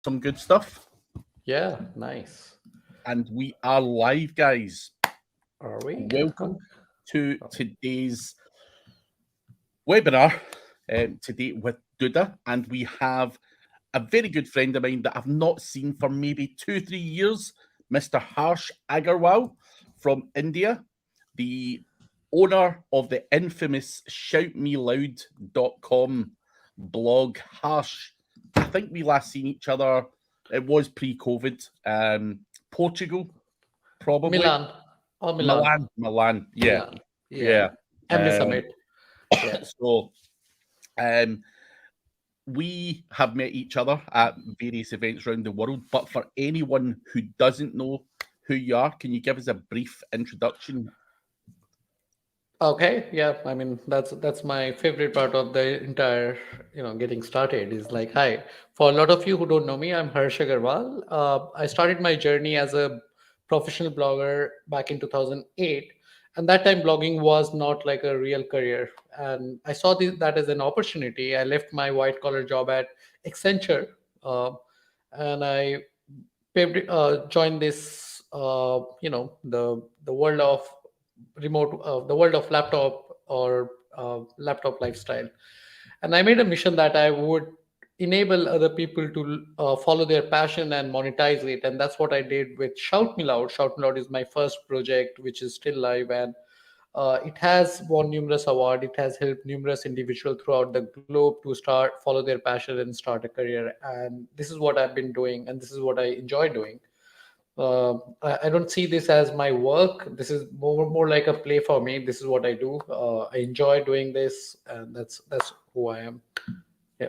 some good stuff. Yeah, nice. And we are live, guys. Are we? Welcome to today's webinar today with Duda. And we have a very good friend of mine that I've not seen for maybe 2-3 years, Mr. Harsh Agrawal from India, the owner of the infamous shoutmeloud.com blog. Harsh, I think we last seen each other, it was pre-COVID, Portugal, probably. Milan. Oh, Milan. Milan, yeah. Milan. Yeah. MD Summit. Yeah. So we have met each other at various events around the world, but for anyone who doesn't know who you are, can you give us a brief introduction? Okay, yeah. I mean, that's my favorite part of the entire, getting started is like, hi. For a lot of you who don't know me, I'm Harsh Agarwal. I started my journey as a professional blogger back in 2008, and that time blogging was not like a real career. And I saw that as an opportunity. I left my white collar job at Accenture, and I joined this, the world of the world of laptop or laptop lifestyle. And I made a mission that I would enable other people to follow their passion and monetize it. And that's what I did with Shout Me Loud. Shout Me Loud is my first project, which is still live, and it has won numerous awards. It has helped numerous individuals throughout the globe to follow their passion and start a career. And this is what I've been doing, and this is what I enjoy doing. I don't see this as my work. This is more like a play for me. This is what I do. I enjoy doing this, and that's who I am. Yeah.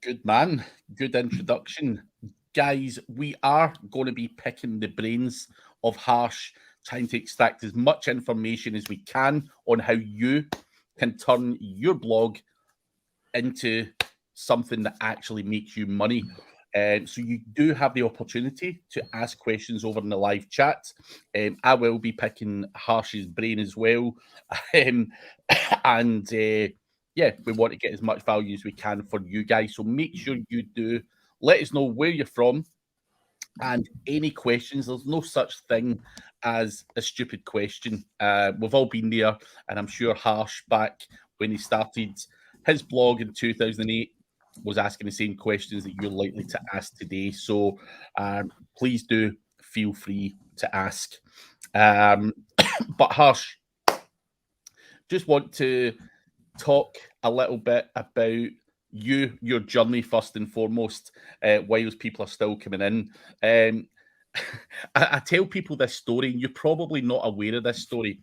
Good man. Good introduction. Guys, we are going to be picking the brains of Harsh, trying to extract as much information as we can on how you can turn your blog into something that actually makes you money. So you do have the opportunity to ask questions over in the live chat. I will be picking Harsh's brain as well. And we want to get as much value as we can for you guys. So make sure you do let us know where you're from and any questions. There's no such thing as a stupid question. We've all been there, and I'm sure Harsh, back when he started his blog in 2008, was asking the same questions that you're likely to ask today. So please do feel free to ask. But Harsh, just want to talk a little bit about your journey first and foremost, whilst people are still coming in. I tell people this story, and you're probably not aware of this story.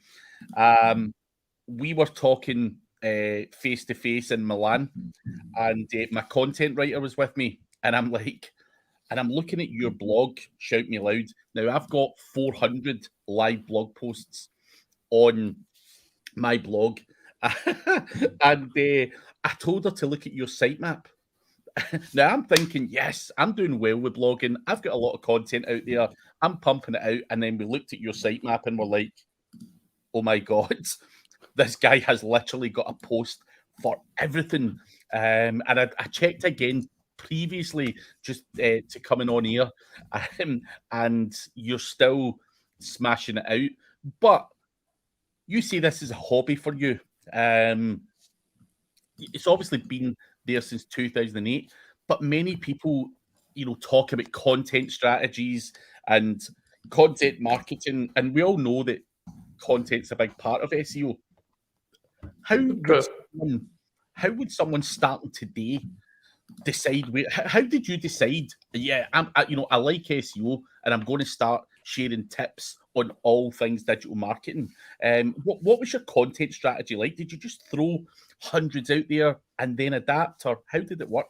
We were talking face to face in Milan, and my content writer was with me, and I'm looking at your blog, Shout Me Loud. Now I've got 400 live blog posts on my blog, and I told her to look at your sitemap. Now I'm thinking, yes, I'm doing well with blogging. I've got a lot of content out there. I'm pumping it out, and then we looked at your sitemap and we're like, oh my God. This guy has literally got a post for everything. And I checked again previously just to coming on here, and you're still smashing it out. But you see this as a hobby for you. It's obviously been there since 2008, but many people, talk about content strategies and content marketing, and we all know that content's a big part of SEO. How would someone starting today decide how did you decide? Yeah, I like SEO, and I'm going to start sharing tips on all things digital marketing. What was your content strategy like? Did you just throw hundreds out there and then adapt, or how did it work?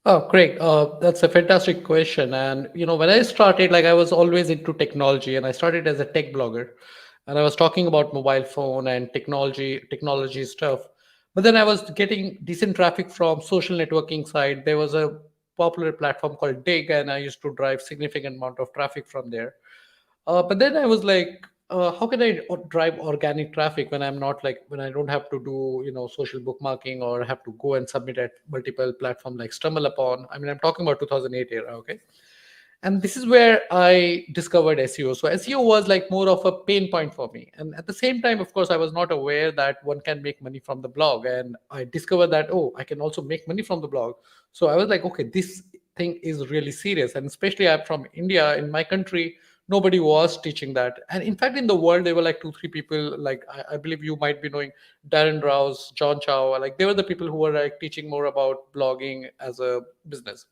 Oh, great. That's a fantastic question. And, when I started, like I was always into technology, and I started as a tech blogger, and I was talking about mobile phone and technology stuff. But then I was getting decent traffic from social networking side. There was a popular platform called Dig, and I used to drive significant amount of traffic from there. But then I was like, how can I drive organic traffic when I'm not like when I don't have to do social bookmarking or have to go and submit at multiple platforms like StumbleUpon. I mean, I'm talking about 2008 era, okay? And this is where I discovered SEO. So SEO was like more of a pain point for me, and at the same time, of course, I was not aware that one can make money from the blog, and I discovered that, oh, I can also make money from the blog. So I was like, okay, this thing is really serious, and especially I'm from India. In my country, nobody was teaching that, and in fact in the world there were like two three people, like I believe you might be knowing Darren Rouse, John Chow, like they were the people who were like teaching more about blogging as a business.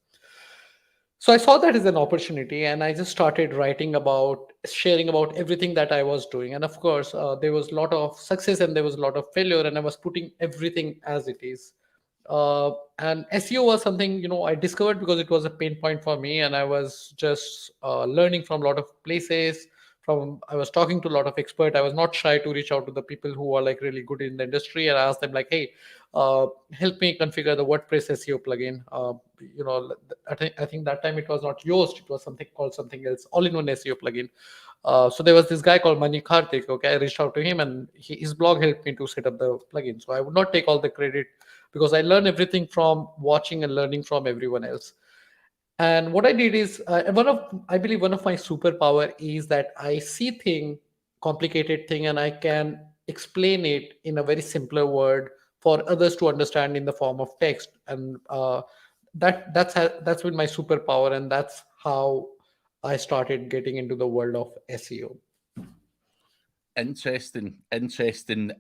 So I saw that as an opportunity, and I just started writing about, sharing about everything that I was doing. And of course, there was a lot of success and there was a lot of failure, and I was putting everything as it is. And SEO was something I discovered because it was a pain point for me, and I was just learning from a lot of places. From I was talking to a lot of experts. I was not shy to reach out to the people who are like really good in the industry, and ask them like, "Hey, help me configure the WordPress SEO plugin." I think that time it was not Yoast; it was something called something else, all-in-one SEO plugin. So there was this guy called Mani Karthik. Okay, I reached out to him, and his blog helped me to set up the plugin. So I would not take all the credit because I learned everything from watching and learning from everyone else. And what I did is I believe one of my superpower is that I see complicated thing, and I can explain it in a very simpler word for others to understand in the form of text. And that's been my superpower, and that's how I started getting into the world of SEO. Interesting, interesting.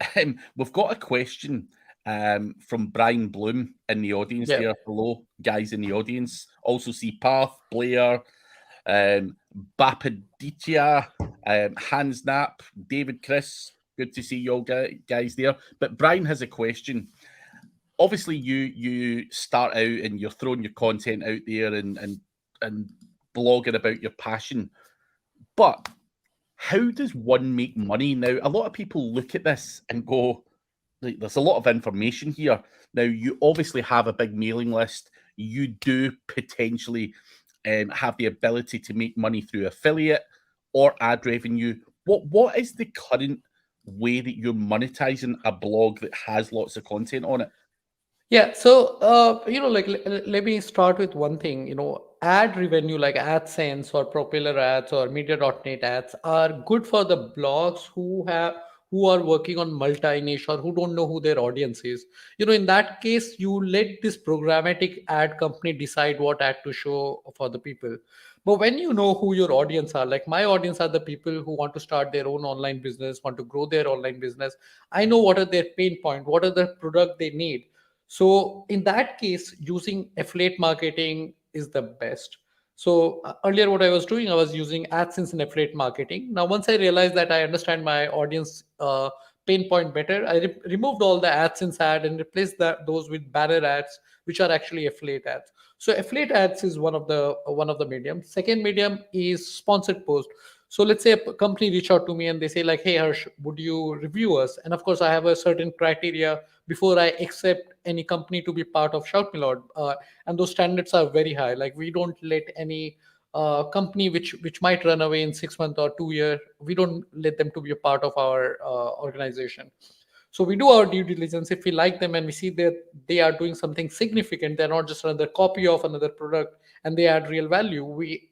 We've got a question from Brian Bloom in the audience Yeah. there below. Guys in the audience also see Path, Blair, um, Bapaditia, Hans Knapp, David Chris. Good to see you all guys there. But Brian has a question. Obviously, you start out and you're throwing your content out there and blogging about your passion, but how does one make money now? A lot of people look at this and go, like, there's a lot of information here. Now, you obviously have a big mailing list. You do potentially have the ability to make money through affiliate or ad revenue. What is the current way that you're monetizing a blog that has lots of content on it? Yeah, so like let me start with one thing. Ad revenue like AdSense or Propeller ads or Media.net ads are good for the blogs who are working on multi-niche or who don't know who their audience is. In that case, you let this programmatic ad company decide what ad to show for the people. But when you know who your audience are, like my audience are the people who want to start their own online business, want to grow their online business. I know what are their pain point, what are the product they need. So in that case, using affiliate marketing is the best. So earlier, what I was doing, I was using AdSense and affiliate marketing. Now, once I realized that I understand my audience pain point better, I removed all the AdSense ad and replaced those with banner ads, which are actually affiliate ads. So affiliate ads is one of the mediums. Second medium is sponsored post. So let's say a company reach out to me and they say like, "Hey Harsh, would you review us?" And of course, I have a certain criteria before I accept any company to be part of Shout Me Loud. And those standards are very high. Like we don't let any company which might run away in 6 months or 2 years, we don't let them to be a part of our organization. So we do our due diligence. If we like them and we see that they are doing something significant, they're not just another copy of another product, and they add real value, we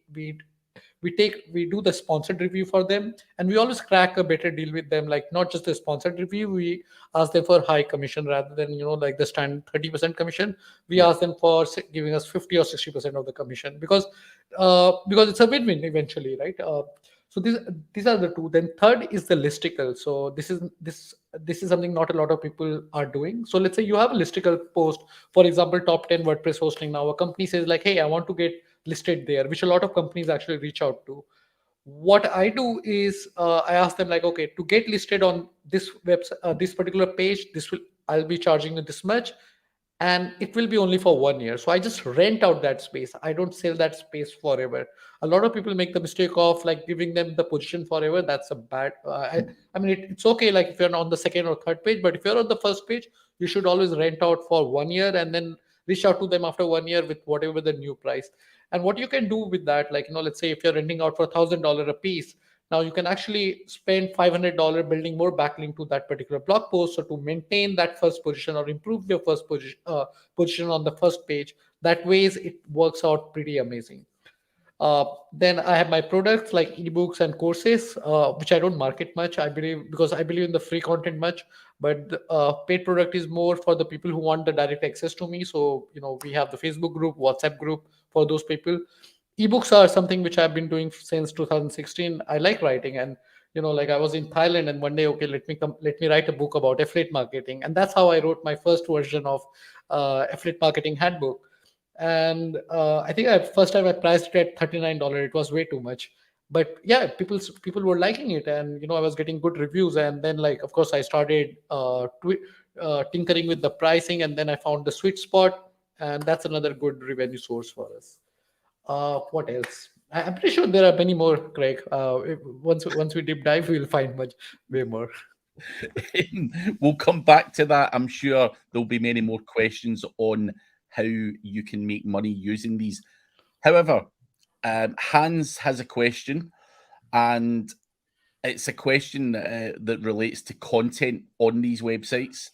do the sponsored review for them, and we always crack a better deal with them, like not just the sponsored review, we ask them for high commission rather than like the standard 30% commission. We Yeah. ask them for giving us 50 or 60% of the commission, because it's a win-win eventually, right? So these are the two. Then third is the listicle. So this is something not a lot of people are doing. So let's say you have a listicle post, for example, top 10 WordPress hosting. Now a company says like, "Hey, I want to get listed there," which a lot of companies actually reach out to. What I do is I ask them like, "Okay, to get listed on this website, this particular page, I'll be charging you this much, and it will be only for 1 year." So I just rent out that space. I don't sell that space forever. A lot of people make the mistake of like giving them the position forever. That's a bad. I mean, it's okay like if you're on the second or third page, but if you're on the first page, you should always rent out for 1 year and then reach out to them after 1 year with whatever the new price. And what you can do with that, like let's say if you're renting out for $1,000 a piece, Now you can actually spend $500 building more backlink to that particular blog post, or to maintain that first position or improve your first position on the first page. That ways it works out pretty amazing. Then I have my products like ebooks and courses, which I don't market much. I believe, because I believe in the free content much, but the paid product is more for the people who want the direct access to me. So we have the Facebook group, WhatsApp group for those people. Ebooks are something which I've been doing since 2016. I like writing, and like I was in Thailand, and one day, okay, let me write a book about affiliate marketing, and that's how I wrote my first version of affiliate marketing handbook. And I think first time I priced it at $39. It was way too much, but yeah, people were liking it, and I was getting good reviews. And then, like, of course, I started tinkering with the pricing, and then I found the sweet spot, and that's another good revenue source for us. What else? I'm pretty sure there are many more, Craig. Once we deep dive, we'll find much way more. We'll come back to that. I'm sure there'll be many more questions on how you can make money using these. However, Hans has a question, and it's a question that relates to content on these websites.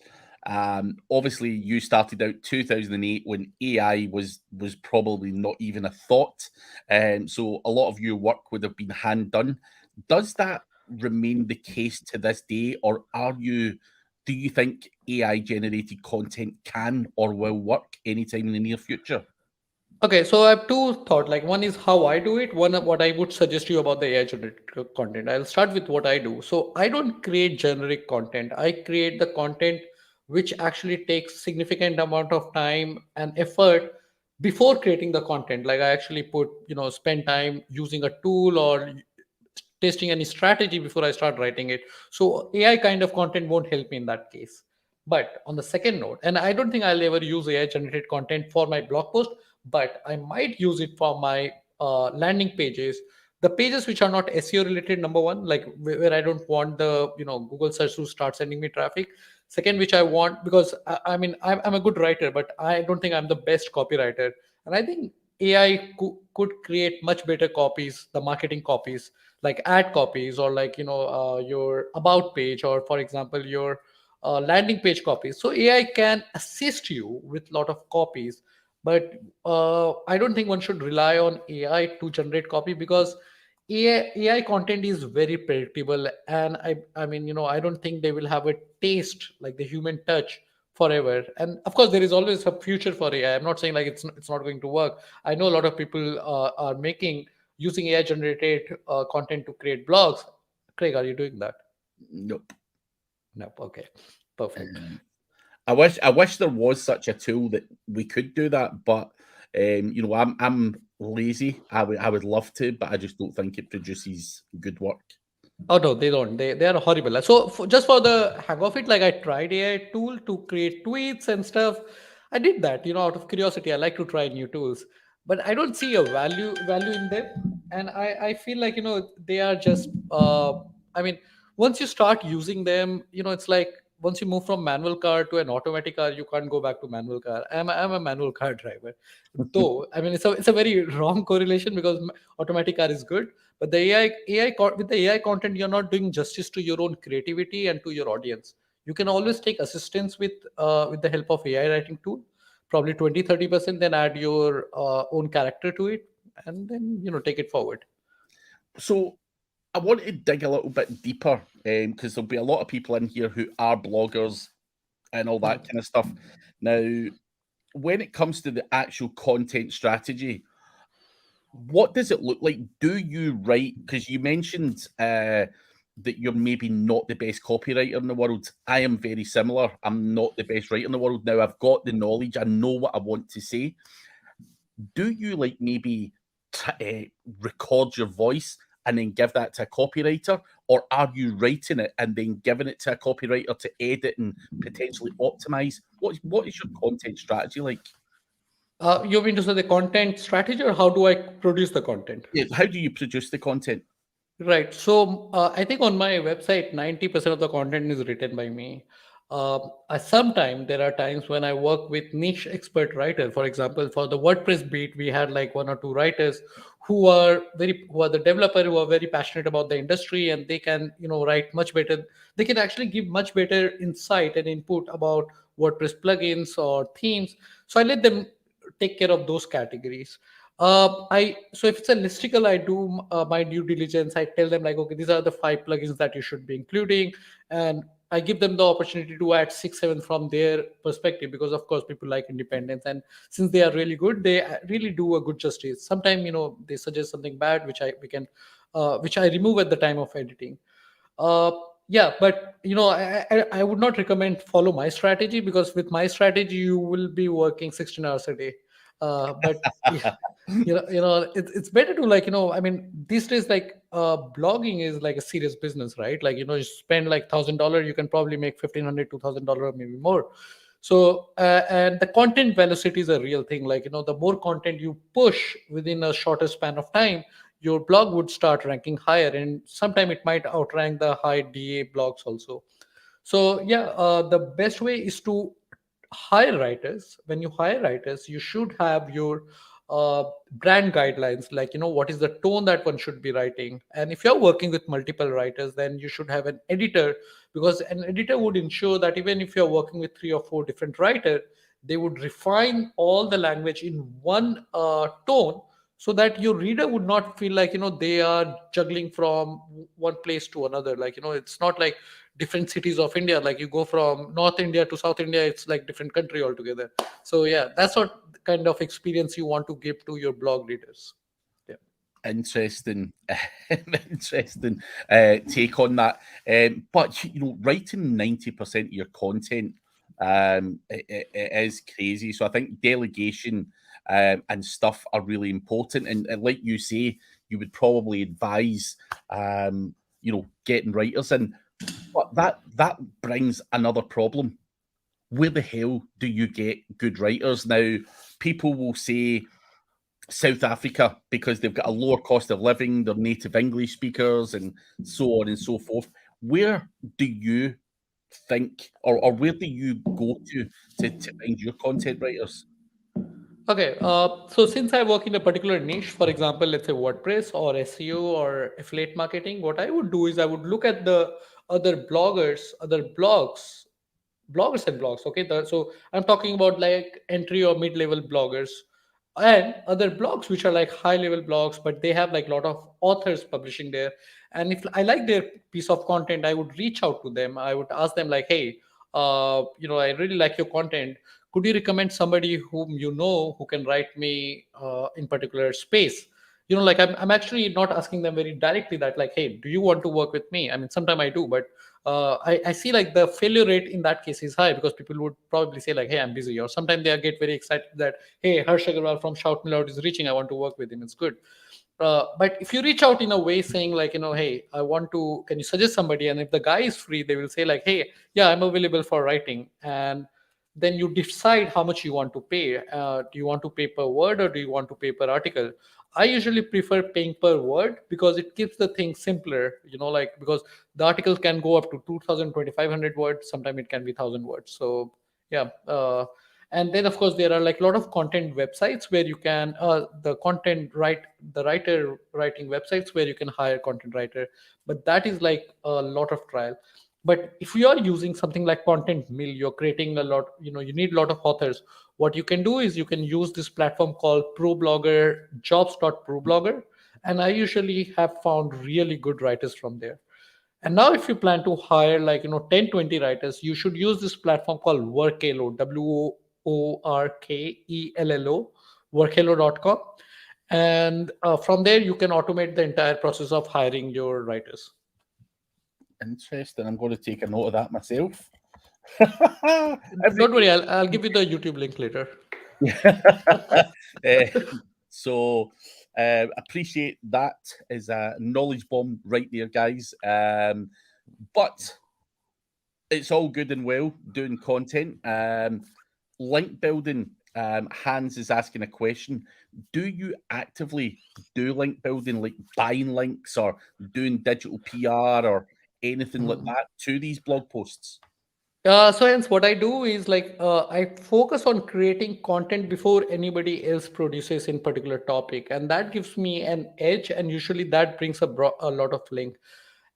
Obviously, you started out 2008 when AI was probably not even a thought, so a lot of your work would have been hand done. Does that remain the case to this day, or do you think AI generated content can or will work anytime in the near future? Okay, so I have two thought. Like, one is how I do it. One, what I would suggest you about the AI generated content. I'll start with what I do. So I don't create generic content. I create the content which actually takes significant amount of time and effort before creating the content. Like, I actually spend time using a tool or testing any strategy before I start writing it. So AI kind of content won't help me in that case. But on the second note, and I don't think I'll ever use AI generated content for my blog post, but I might use it for my landing pages, the pages which are not SEO related. Number one, like where I don't want the Google search to start sending me traffic. Second, which I want, because I mean I'm a good writer, but I don't think I'm the best copywriter, and I think AI could create much better copies, the marketing copies, like ad copies, or like your about page, or for example your landing page copies. So AI can assist you with a lot of copies, but I don't think one should rely on AI to generate copy, because AI content is very predictable, and I mean I don't think they will have a taste like the human touch forever. And of course there is always a future for AI. I'm not saying like it's not going to work. I know a lot of people are making using AI generated content to create blogs. Craig, are you doing that? Nope. Nope. Okay, perfect. I wish there was such a tool that we could do that, but I'm lazy. I would love to, but I just don't think it produces good work. Oh no, they don't. They are horrible. So just for the hang of it, like I tried AI tool to create tweets and stuff. I did that, out of curiosity. I like to try new tools, but I don't see a value in them. And I feel like they are just. I mean, once you start using them, it's like once you move from manual car to an automatic car, you can't go back to manual car. I'm a manual car driver, though. I mean, it's a very wrong correlation, because automatic car is good, but the with the AI content, you're not doing justice to your own creativity and to your audience. You can always take assistance with the help of AI writing tool, probably 20-30%, then add your own character to it, and then take it forward. So I want to dig a little bit deeper, because there'll be a lot of people in here who are bloggers and all that kind of stuff. Now, when it comes to the actual content strategy, what does it look like? Do you write? Because you mentioned that you're maybe not the best copywriter in the world. I am very similar. I'm not the best writer in the world. Now, I've got the knowledge. I know what I want to say. Do you like maybe record your voice and then give that to a copywriter, or are you writing it and then giving it to a copywriter to edit and potentially optimize? What is your content strategy like? You mean to say the content strategy, or how do I produce the content? Yeah, how do you produce the content? Right. So I think on my website, 90% of the content is written by me. Sometimes there are times when I work with niche expert writer. For example, for the WordPress beat, we had like one or two writers who are the developer who are very passionate about the industry, and they can write much better. They can actually give much better insight and input about WordPress plugins or themes. So I let them take care of those categories. I so if it's a listicle, I do my due diligence. I tell them like, okay, these are the 5 plugins that you should be including, and I give them the opportunity to add 6, 7 from their perspective, because of course people like independence, and since they are really good, they really do a good justice. Sometimes they suggest something bad, which I remove at the time of editing. uh, yeah, but I would not recommend follow my strategy, because with my strategy you will be working 16 hours a day. But yeah, it's better to, like, I mean, these days, like, blogging is like a serious business, right? Like, you spend like $1,000, you can probably make 1,500, $2,000, maybe more. So and the content velocity is a real thing. Like, the more content you push within a shorter span of time, your blog would start ranking higher, and sometime it might outrank the high DA blogs also. So yeah, the best way is to hire writers. When you hire writers, you should have your brand guidelines, like, what is the tone that one should be writing. And if you're working with multiple writers, then you should have an editor, because an editor would ensure that even if you're working with 3 or 4 different writers, they would refine all the language in one tone, so that your reader would not feel like they are juggling from one place to another. Like, it's not like different cities of India. Like, you go from North India to South India, it's like different country altogether. So yeah, that's what kind of experience you want to give to your blog readers. Yeah. Interesting, interesting take on that. But writing 90% of your content, it is crazy. So I think delegation and stuff are really important. And like you say, you would probably advise, getting writers in. But that brings another problem. Where the hell do you get good writers now? People will say South Africa, because they've got a lower cost of living, they're native English speakers, and so on and so forth. Where do you think, or where do you go to find your content writers? Okay, so since I work in a particular niche, for example, let's say WordPress or SEO or affiliate marketing, what I would do is I would look at the other bloggers and blogs. Okay, so I'm talking about like entry or mid-level bloggers, and other blogs which are like high-level blogs, but they have like a lot of authors publishing there. And if I like their piece of content, I would reach out to them. I would ask them like, hey, I really like your content. Could you recommend somebody whom who can write me in particular space? Like, I'm actually not asking them very directly that, like, hey, do you want to work with me? I mean, sometimes I do, but I see like the failure rate in that case is high, because people would probably say like, hey, I'm busy, or sometimes they get very excited that, hey, Harsh Agarwal from Shout Me Loud is reaching, I want to work with him, it's good. But if you reach out in a way saying like, hey, can you suggest somebody, and if the guy is free, they will say like, hey, yeah, I'm available for writing. And then you decide how much you want to pay. Do you want to pay per word, or do you want to pay per article? I usually prefer paying per word, because it keeps the thing simpler, like, because the article can go up to 2,000, 2,500 words. Sometimes it can be 1,000 words. So yeah. And then of course there are like a lot of content websites where you can the writer writing websites where you can hire content writer, but that is like a lot of trial. But if you are using something like content mill, you're creating a lot, you need a lot of authors. What you can do is you can use this platform called ProBlogger, jobs.problogger, and I usually have found really good writers from there. And now if you plan to hire like 10, 20 writers, you should use this platform called Workello, Workello, workello.com. And from there you can automate the entire process of hiring your writers. Interesting. I'm going to take a note of that myself. Don't worry, I'll give you the YouTube link later. Eh, so appreciate that as a knowledge bomb right there, guys. But it's all good and well doing content. Link building. Hans is asking a question. Do you actively do link building, like buying links or doing digital PR or anything like that to these blog posts? So hence what I do is like I focus on creating content before anybody else produces in particular topic, and that gives me an edge. And usually that brings a lot of link.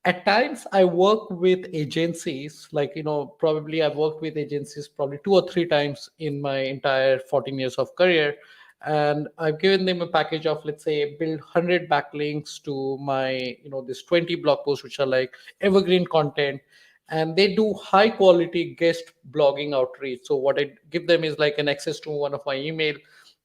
At times, I work with agencies. Like probably I've worked with agencies probably 2 or 3 times in my entire 14 years of career, and I've given them a package of, let's say, build 100 backlinks to my this 20 blog posts which are like evergreen content, and they do high quality guest blogging outreach. So what I give them is like an access to one of my email.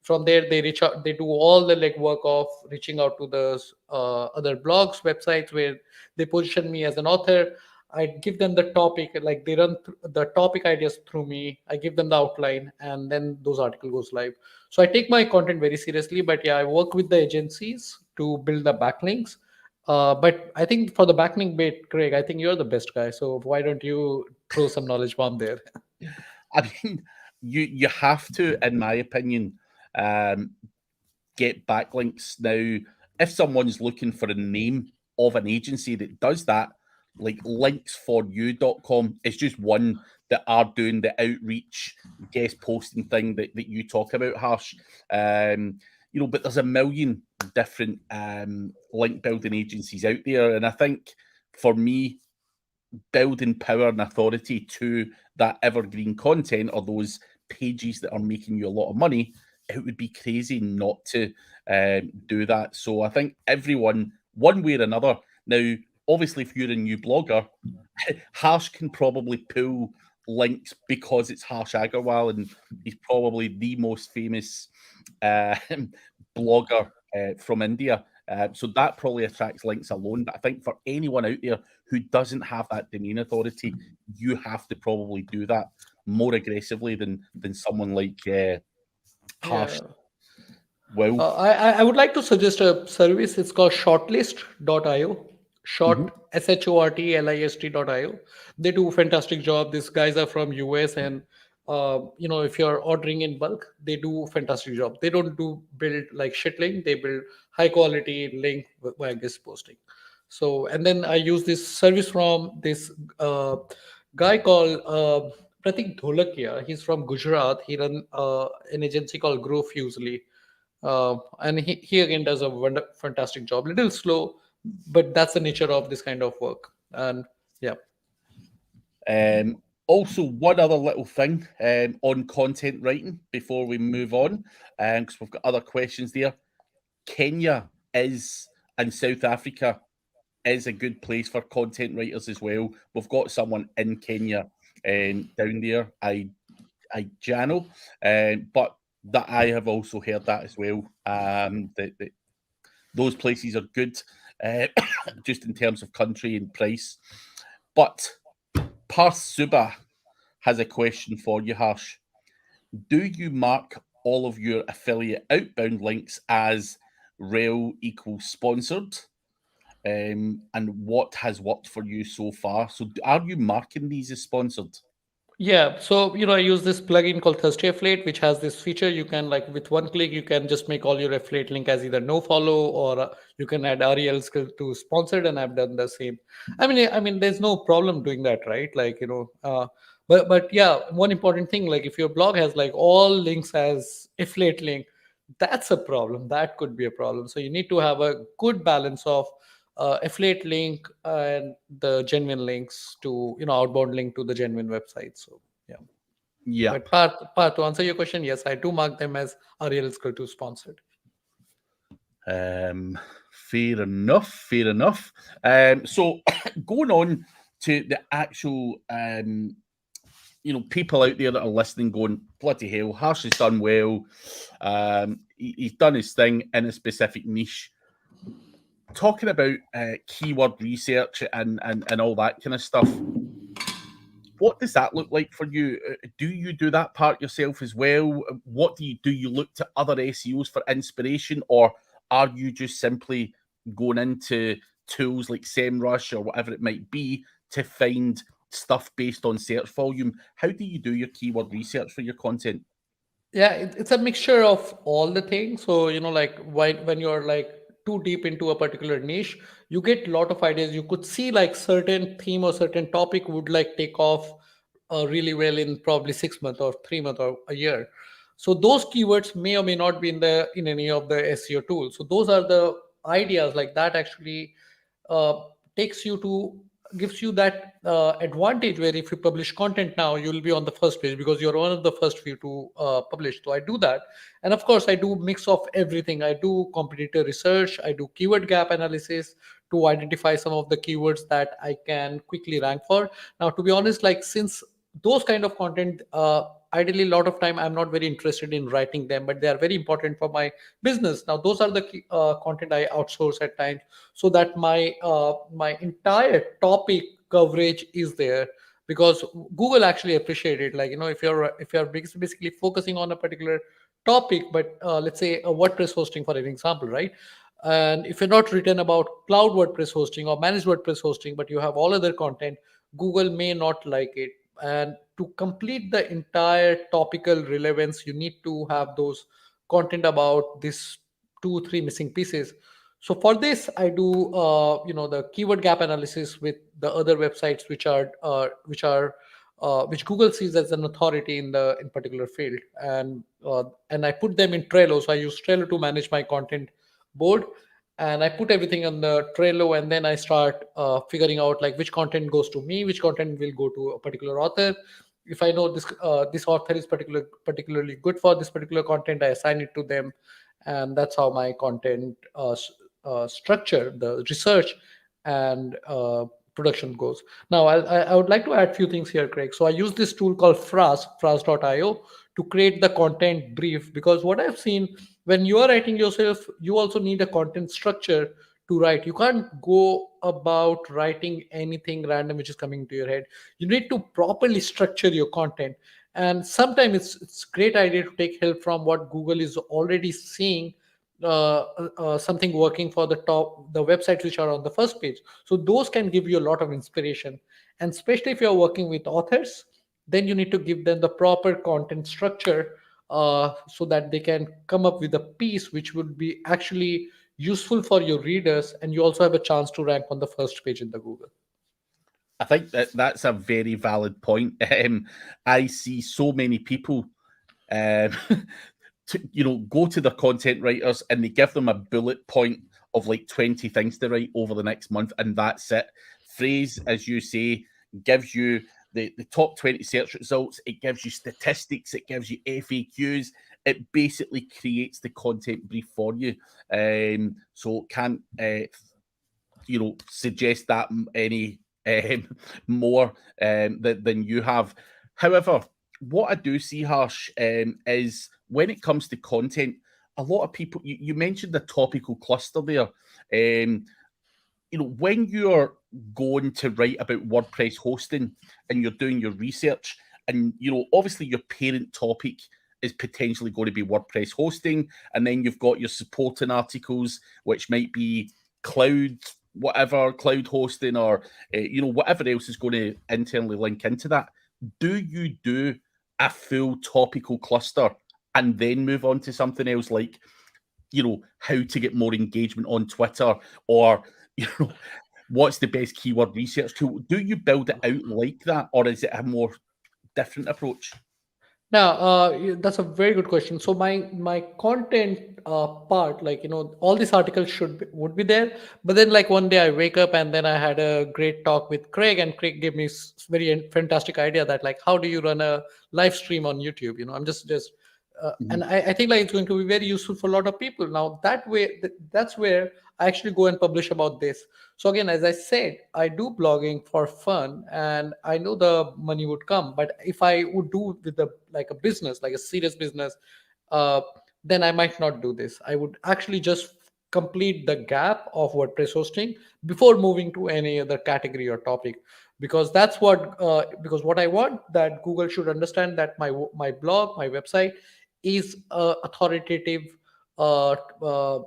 From there they reach out, they do all the legwork of reaching out to the other blogs websites where they position me as an author. I give them the topic, like they run the topic ideas through me. I give them the outline, and then those article goes live. So I take my content very seriously. But yeah, I work with the agencies to build the backlinks. But I think for the backlink bit, Craig, I think you're the best guy. So why don't you throw some knowledge bomb there? I mean, you have to, in my opinion, um, get backlinks. Now, if someone's looking for a name of an agency that does that, like linksforyou.com, it's just one that are doing the outreach guest posting thing that you talk about, Harsh. But there's a million different link building agencies out there. And I think for me, building power and authority to that evergreen content or those pages that are making you a lot of money, it would be crazy not to do that. So I think everyone, one way or another, now, obviously, if you're a new blogger, Harsh can probably pull links because it's Harsh Agrawal and he's probably the most famous uh, blogger from India. So that probably attracts links alone. But I think for anyone out there who doesn't have that domain authority, you have to probably do that more aggressively than someone like Harsh Yeah. will. I would like to suggest a service. It's called shortlist.io. Mhm. Short shortlist.io. They do a fantastic job. These guys are from US, and if you're ordering in bulk, they do a fantastic job. They don't do build like shit link. They build high quality link via guest posting. So, and then I use this service from this guy called Pratik Dholakia. He's from Gujarat. He run an agency called Grow Fusely, and he again does a fantastic job. Little slow, but that's the nature of this kind of work. And yeah. Also, one other little thing on content writing before we move on, because we've got other questions there. Kenya is and South Africa is a good place for content writers as well. We've got someone in Kenya down there, Jano, but that I have also heard that as well. That those places are good, uh, just in terms of country and price. But Parth Suba has a question for you, Harsh. Do you mark all of your affiliate outbound links as rel equals sponsored? And what has worked for you so far? So, are you marking these as sponsored? Yeah, so I use this plugin called Thirsty Affiliate, which has this feature. You can, like, with one click, you can just make all your affiliate link as either no follow, or you can add REL skill to sponsored, and I've done the same. I mean, there's no problem doing that, right? Like, but yeah, one important thing, like if your blog has like all links as affiliate link, that's a problem. That could be a problem. So you need to have a good balance of affiliate link and the genuine links to outbound link to the genuine website. So yeah. Yep. But to answer your question, yes, I do mark them as REL Skill 2 sponsored. Fair enough. Fair enough. So going on to the actual, people out there that are listening, going bloody hell, Harsh has done well. He's done his thing in a specific niche. Talking about keyword research and all that kind of stuff. What does that look like for you? Do you do that part yourself as well? What do you look to other SEOs for inspiration, or are you just simply going into tools like SEMrush or whatever it might be to find stuff based on search volume? How do you do your keyword research for your content? Yeah, it's a mixture of all the things. So like when you're like too deep into a particular niche, you get a lot of ideas. You could see like certain theme or certain topic would like take off really well in probably 6 months or 3 months or a year. So those keywords may or may not be in any of the SEO tools. So those are the ideas like that actually uh, takes you to gives you that advantage where if you publish content now, you'll be on the first page because you're one of the first few to publish. So I do that, and of course I do mix of everything. I do competitor research, I do keyword gap analysis to identify some of the keywords that I can quickly rank for. Now, to be honest, like since those kind of content, ideally a lot of time I'm not very interested in writing them, but they are very important for my business. Now those are the content I outsource at times, so that my entire topic coverage is there, because Google actually appreciate it. Like, if you're basically focusing on a particular topic, but let's say a WordPress hosting for an example, right? And if you're not written about cloud WordPress hosting or managed WordPress hosting, but you have all other content, Google may not like it. And to complete the entire topical relevance, you need to have those content about this two three missing pieces. So for this I do the keyword gap analysis with the other websites which Google sees as an authority in particular field, and I put them in Trello. So I use Trello to manage my content board, and I put everything on the Trello, and then I start figuring out like which content goes to me, which content will go to a particular author. If I know this author is particularly good for this particular content, I assign it to them, and that's how my content structure, the research and production goes. Now, I would like to add a few things here, Craig. So I use this tool called Fraz.io, to create the content brief, because what I've seen, when you are writing yourself, you also need a content structure to write. You can't go about writing anything random which is coming to your head. You need to properly structure your content, and sometimes it's great idea to take help from what Google is already seeing, something working for the websites which are on the first page. So those can give you a lot of inspiration, and especially if you're working with authors, then you need to give them the proper content structure, so that they can come up with a piece which would be actually useful for your readers, and you also have a chance to rank on the first page in the Google. I think that's a very valid point. I see so many people, um, go to their content writers and they give them a bullet point of like 20 things to write over the next month, and that's it. Phrase, as you say, gives you the top 20 search results, it gives you statistics, it gives you FAQs, it basically creates the content brief for you. So can't suggest that any um, more than you have. However, what I do see, Harsh, is when it comes to content, a lot of people, you mentioned the topical cluster there. When you're going to write about WordPress hosting and you're doing your research, and obviously your parent topic is potentially going to be WordPress hosting, and then you've got your supporting articles, which might be cloud, whatever, cloud hosting, or whatever else is going to internally link into that. Do you do a full topical cluster and then move on to something else, like how to get more engagement on Twitter, or what's the best keyword research tool? Do you build it out like that, or is it a more different approach? Now, that's a very good question. So my content part, like all these articles would be there. But then, like one day I wake up and then I had a great talk with Craig, and Craig gave me very fantastic idea that like how do you run a live stream on YouTube? I'm just and Mhm. I think like it's going to be very useful for a lot of people. Now that way, that's where I actually go and publish about this. So again, as I said, I do blogging for fun, and I know the money would come. But if I would do with like a business, like a serious business, uh, then I might not do this. I would actually just complete the gap of WordPress hosting before moving to any other category or topic, because because what I want that Google should understand that my blog, my website is authoritative, uh, uh,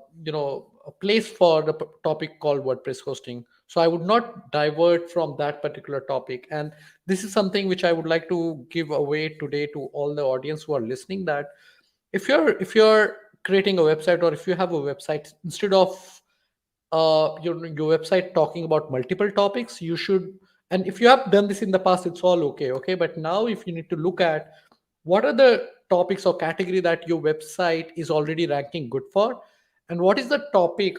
a place for the topic called WordPress hosting. So I would not divert from that particular topic. And this is something which I would like to give away today to all the audience who are listening, that if you're creating a website, or if you have a website, instead of your website talking about multiple topics, you should And if you have done this in the past, it's all okay. But now if you need to look at what are the topics or category that your website is already ranking good for, and what is the topic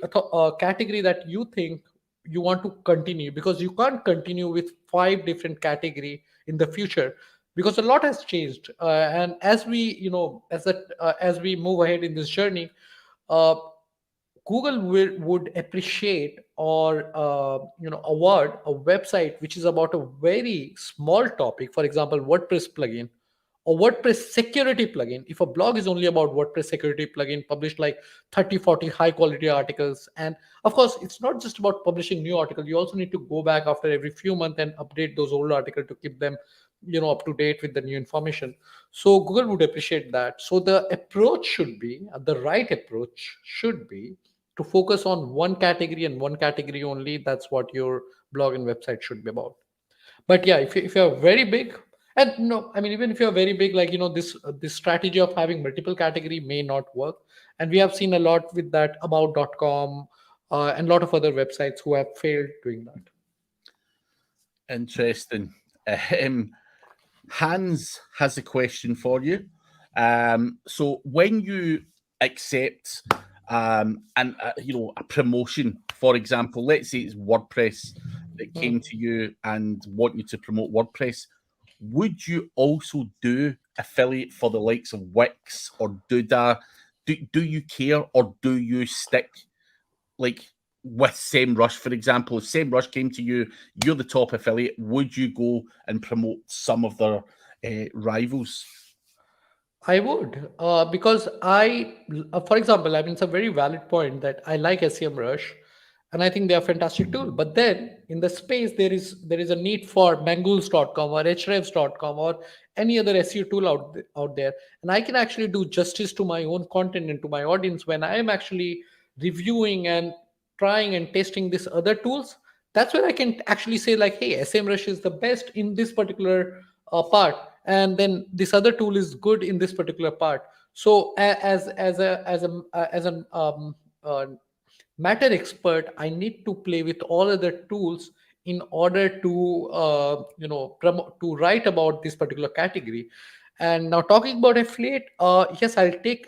category that you think you want to continue, because you can't continue with five different category in the future, because a lot has changed. And as we as we move ahead in this journey, uh, Google would appreciate or award a website which is about a very small topic. For example, WordPress plugin or WordPress security plugin. If a blog is only about WordPress security plugin, published like 30, 40 high quality articles, and of course, it's not just about publishing new articles. You also need to go back after every few months and update those old articles to keep them up to date with the new information. So Google would appreciate that. So the approach should be the right approach should be to focus on one category and one category only. That's what your blog and website should be about. But yeah, if you're very big, and no, I mean, even if you're very big, like this strategy of having multiple category may not work. And we have seen a lot with that about.com and a lot of other websites who have failed doing that. Interesting. Um, Hans has a question for you. So when you accept a promotion, for example, let's say it's WordPress that came to you and want you to promote WordPress, would you also do affiliate for the likes of Wix or Duda? Do you care, or do you stick like with SEMrush, for example? If SEMrush came to you, you're the top affiliate, would you go and promote some of their rivals? I would, because for example, I mean, it's a very valid point that I like SEMrush, and I think they are a fantastic tool. But then in the space, there is a need for Mangools.com or Hrefs.com or any other SEO tool out there, and I can actually do justice to my own content and to my audience when I am actually reviewing and trying and testing these other tools. That's where I can actually say like, hey, SEMrush is the best in this particular part, and then this other tool is good in this particular part. So as an matter expert, I need to play with all other tools in order to promote, to write about this particular category. And now talking about affiliate, yes, I'll take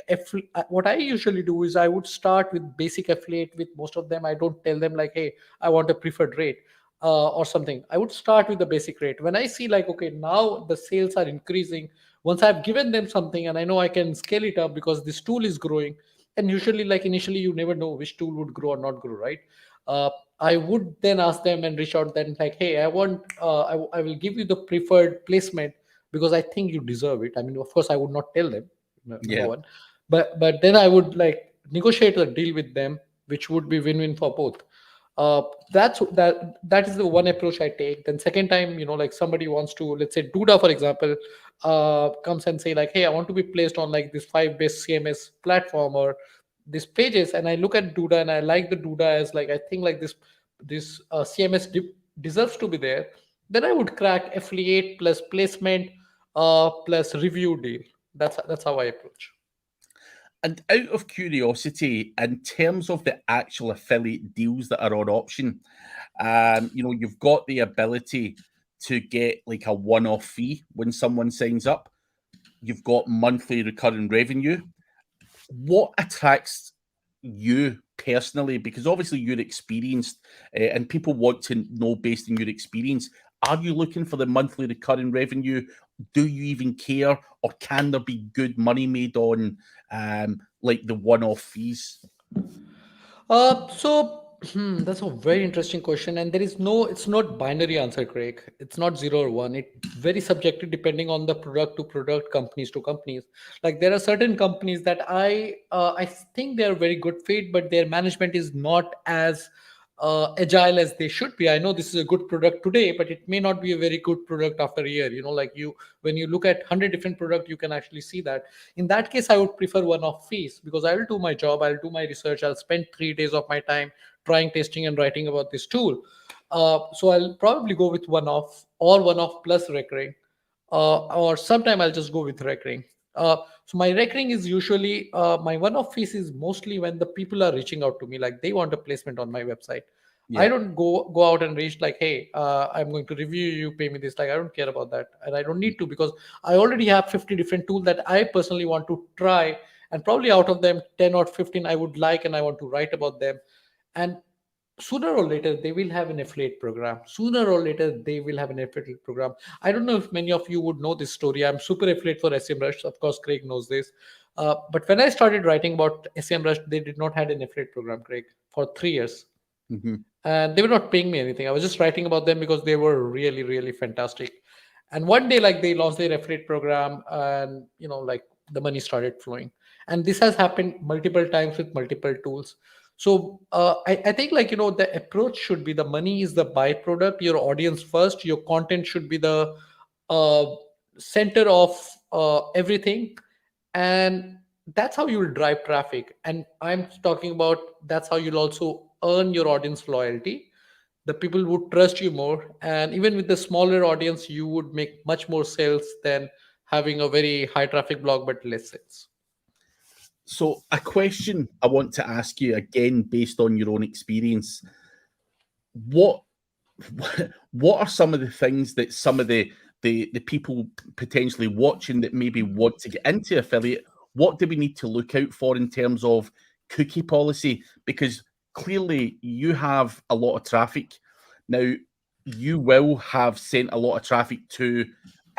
what I usually do is I would start with basic affiliate. With most of them, I don't tell them like, hey, I want a preferred rate or something. I would start with the basic rate. When I see like, okay, now the sales are increasing, once I've given them something and I know I can scale it up because this tool is growing. And usually, like initially, you never know which tool would grow or not grow, right? uh, I would then ask them and reach out then like, hey, I want I will give you the preferred placement because I think you deserve it. I mean, of course, I would not tell them, number Yeah. one, but then I would like negotiate a deal with them, which would be win-win for both. That is the one approach I take. Then second time, like somebody wants to, let's say Duda, for example, comes and say like, hey, I want to be placed on like this five best CMS platform or these pages, and I look at Duda and I like the Duda as like, I think like this CMS deserves to be there. Then I would crack affiliate plus placement plus review deal. That's how I approach. And out of curiosity, in terms of the actual affiliate deals that are on option, you've got the ability to get like a one-off fee when someone signs up. You've got monthly recurring revenue. What attracts you personally? Because obviously you're experienced, and people want to know based on your experience. Are you looking for the monthly recurring revenue? Do you even care, or can there be good money made on like the one-off fees? That's a very interesting question, and it's not binary answer, Craig. It's not zero or one. It's very subjective depending on the product to product, companies to companies. Like there are certain companies that I think they are very good fit, but their management is not as agile as they should be. I know this is a good product today, but it may not be a very good product after a year. Like when you look at 100 different products, you can actually see that. In that case, I would prefer one-off fees because I will do my job, I'll do my research, I'll spend 3 days of my time trying, testing, and writing about this tool. So I'll probably go with one-off or one-off plus recurring, or sometime I'll just go with recurring. So my recurring is usually my one-off fees is mostly when the people are reaching out to me, like they want a placement on my website. I Yeah. don't go out and reach like, hey, I'm going to review you, pay me this. Like, I don't care about that, and I don't need to, because I already have 50 different tools that I personally want to try, and probably out of them 10 or 15 I would like, and I want to write about them. And sooner or later they will have an affiliate program. Sooner or later they will have an affiliate program. I don't know if many of you would know this story. I'm super affiliate for SEMrush. Of course, Craig knows this. But when I started writing about SEMrush, they did not had an affiliate program, Craig, for 3 years. Hmm. And they were not paying me anything. I was just writing about them because they were really, really fantastic. And one day, like, they launched their affiliate program, and like, the money started flowing. And this has happened multiple times with multiple tools. So I think, like, the approach should be, the money is the byproduct, your audience first, your content should be the uh, center of everything. And that's how you will drive traffic. And I'm talking about, that's how you'll also earn your audience loyalty. The people would trust you more, and even with the smaller audience you would make much more sales than having a very high traffic blog but less sales. So, a question I want to ask you again, based on your own experience, what what are some of the things that some of the people potentially watching that maybe want to get into affiliate, what do we need to look out for in terms of cookie policy? Because clearly you have a lot of traffic. Now, you will have sent a lot of traffic to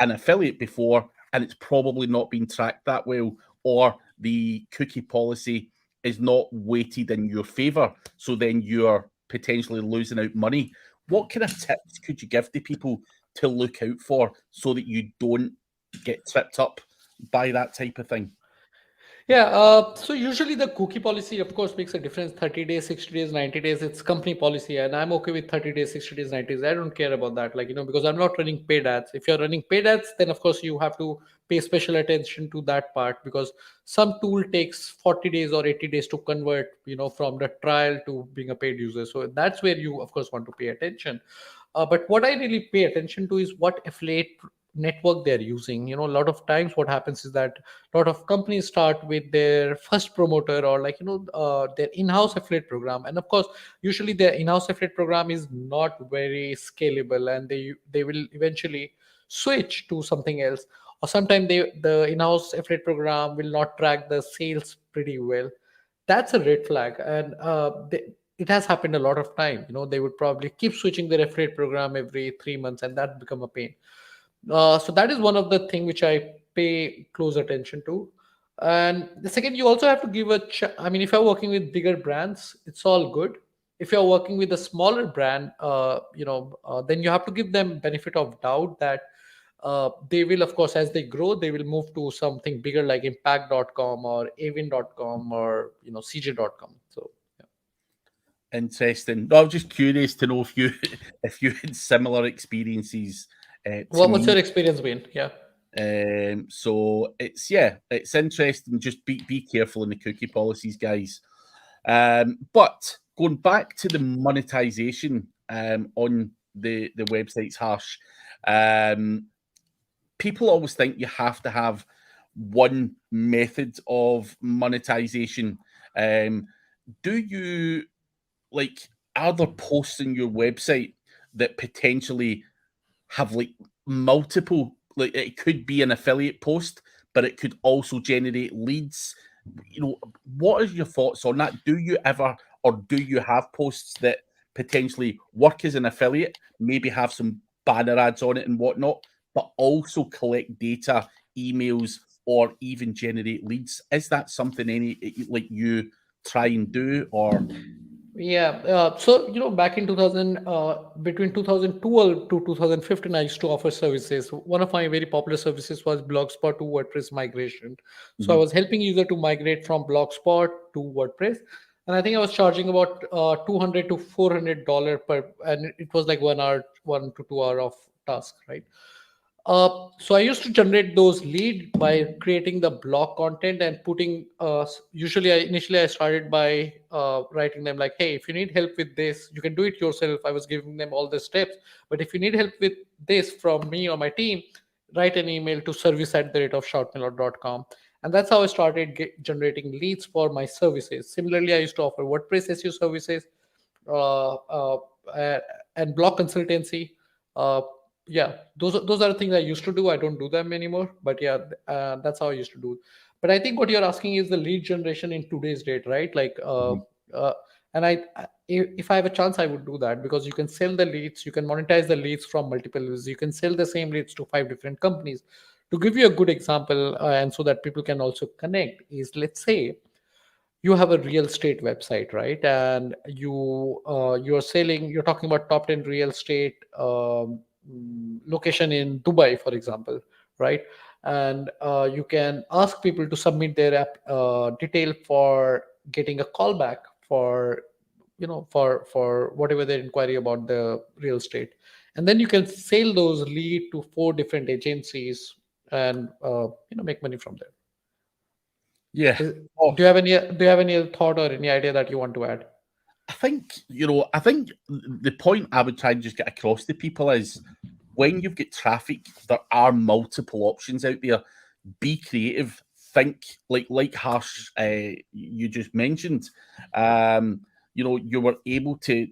an affiliate before, and it's probably not been tracked that well, or the cookie policy is not weighted in your favor. So then you're potentially losing out money. What kind of tips could you give to people to look out for so that you don't get tripped up by that type of thing? Yeah, so usually the cookie policy, of course, makes a difference. 30 days, 60 days, 90 days, it's company policy. And I'm okay with 30 days, 60 days, 90 days. I don't care about that, like, because I'm not running paid ads. If you're running paid ads, then of course you have to pay special attention to that part, because some tool takes 40 days or 80 days to convert, from the trial to being a paid user. So that's where you, of course, want to pay attention. But what I really pay attention to is what affiliate network they're using. A lot of times what happens is that a lot of companies start with their first promoter, or like, their in-house affiliate program. And of course, usually their in-house affiliate program is not very scalable, and they will eventually switch to something else. Or sometimes the in-house affiliate program will not track the sales pretty well. That's a red flag. And it has happened a lot of time. They would probably keep switching their affiliate program every 3 months, and that become a pain. So that is one of the thing which I pay close attention to. And the second, you also have to give I mean, if you're working with bigger brands, it's all good. If you're working with a smaller brand, then you have to give them benefit of doubt that they will, of course, as they grow, they will move to something bigger like impact.com or avin.com or cj.com. So yeah. Interesting. No, I was just curious to know if you if you had similar experiences to What's me. your experience been? Yeah. So it's interesting. Just be careful in the cookie policies, guys. But going back to the monetization on the websites, Harsh, um, people always think you have to have one method of monetization. Um, do you like, are there posts in your website that potentially have like multiple, like it could be an affiliate post, but it could also generate leads? What are your thoughts on that? Do you ever, or do you have posts that potentially work as an affiliate, maybe have some banner ads on it and whatnot, but also collect data, emails, or even generate leads? Is that something any like you try and do, or? Yeah. So, back in 2000, between 2012 to 2015, I used to offer services. One of my very popular services was Blogspot to WordPress migration. So I Mhm. was helping user to migrate from Blogspot to WordPress. And I think I was charging about 200 to $400 per, and it was like 1 hour, 1 to 2 hour of task, right? So I used to generate those lead by creating the blog content and putting. Usually, initially I started by writing them like, "Hey, if you need help with this, you can do it yourself." I was giving them all the steps, but if you need help with this from me or my team, write an email to service@shortmail.com. And that's how I started generating leads for my services. Similarly, I used to offer WordPress SEO services. uh, uh, uh, and blog consultancy. Uh, yeah, those are the things I used to do. I don't do them anymore, but yeah, that's how I used to do. But I think what you're asking is the lead generation in today's date, right? Like, Mhm. uh, and if I have a chance, I would do that, because you can sell the leads, you can monetize the leads from multiple leads, you can sell the same leads to 5 different companies. To give you a good example, and so that people can also connect, is, let's say you have a real estate website, right? And you're selling, you're talking about top 10 real estate location in Dubai, for example, right? And you can ask people to submit their detail for getting a callback for, for whatever their inquiry about the real estate. And then you can sell those lead to 4 different agencies, and make money from there. Yeah. Is, Oh, do you have any thought or any idea that you want to add? I think the point I would try and just get across to people is when you've got traffic, there are multiple options out there. Be creative. Think like Harsh, you just mentioned. Um, you were able to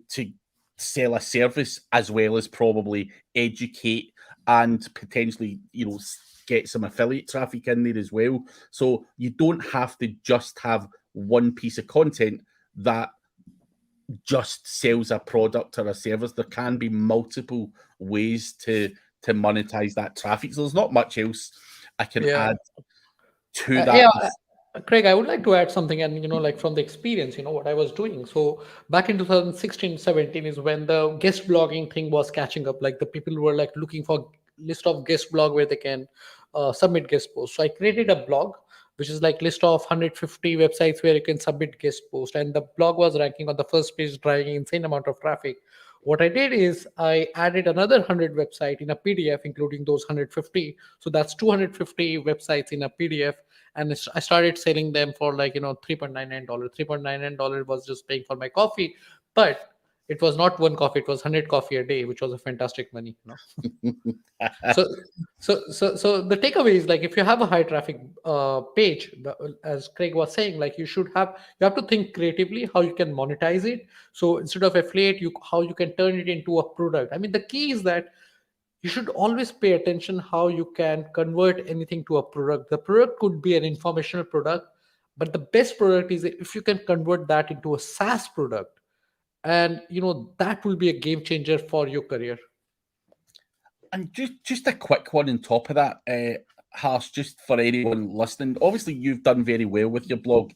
sell a service as well as probably educate and potentially get some affiliate traffic in there as well. So you don't have to just have one piece of content that just sells a product or a service. There can be multiple ways to monetize that traffic. So there's not much else I can Yeah. add to that. Yeah, Craig, I would like to add something, and like from the experience, what I was doing. So back in 2016, 17 is when the guest blogging thing was catching up. Like, the people were like looking for list of guest blog where they can submit guest posts. So I created a blog which is like list of 150 websites where you can submit guest post, and the blog was ranking on the first page, driving insane amount of traffic. What I did is I added another 100 website in a PDF, including those 150. So that's 250 websites in a PDF, and I started selling them for like $3.99. $3.99 was just paying for my coffee, but it was not one coffee; it was 100 coffee a day, which was a fantastic money. So, so the takeaway is, like, if you have a high traffic page, as Craig was saying, like, you have to think creatively how you can monetize it. So instead of affiliate, how you can turn it into a product. I mean, the key is that you should always pay attention how you can convert anything to a product. The product could be an informational product, but the best product is if you can convert that into a SaaS product, and that will be a game changer for your career. And just a quick one on top of that, Harsh, just for anyone listening. Obviously, you've done very well with your blog.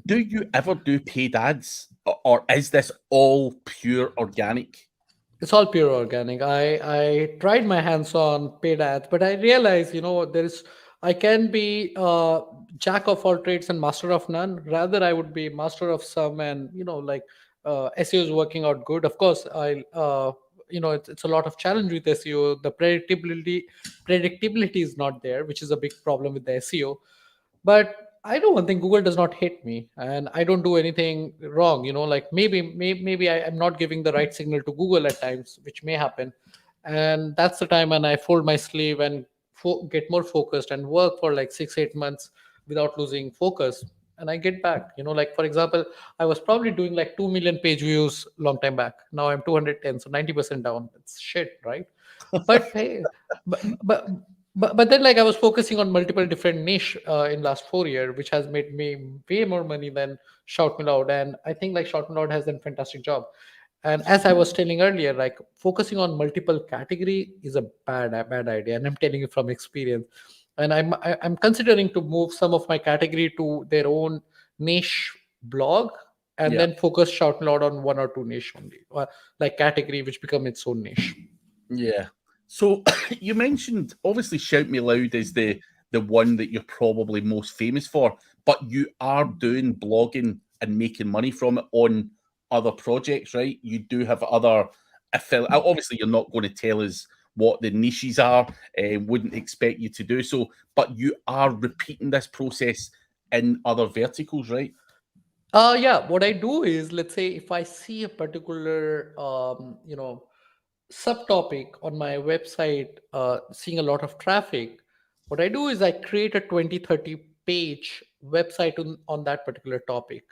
Do you ever do paid ads, or is this all pure organic? It's all pure organic. I tried my hands on paid ads, but I realized, I can be jack of all trades and master of none. Rather, I would be master of some, and like, SEO is working out good. Of course, it's a lot of challenge with SEO. The predictability is not there, which is a big problem with the SEO. But I know one thing: Google does not hate me, and I don't do anything wrong. Like, maybe I'm not giving the right signal to Google at times, which may happen, and that's the time when I fold my sleeve and get more focused and work for like 6 8 months without losing focus, and I get back. Like, for example, I was probably doing like 2 million page views long time back. Now I'm 210, so 90% down. It's shit, right? But hey, but but but then, like, I was focusing on multiple different niche in last 4 year, which has made me way more money than Shout Me Loud. And I think like Shout Me Loud has done fantastic job. And as I was telling earlier, like, focusing on multiple category is a bad idea, and I'm telling you from experience. And I'm considering to move some of my category to their own niche blog, and Yeah. then focus Shout Me Loud on one or two niche only, or like category which become its own niche. Yeah. So you mentioned obviously Shout Me Loud is the one that you're probably most famous for, but you are doing blogging and making money from it on other projects, right? You do have other obviously you're not going to tell us what the niches are, wouldn't expect you to do so, but you are repeating this process in other verticals, right? Yeah, what I do is, let's say if I see a particular subtopic on my website seeing a lot of traffic, what I do is I create a 20 30 page website on that particular topic,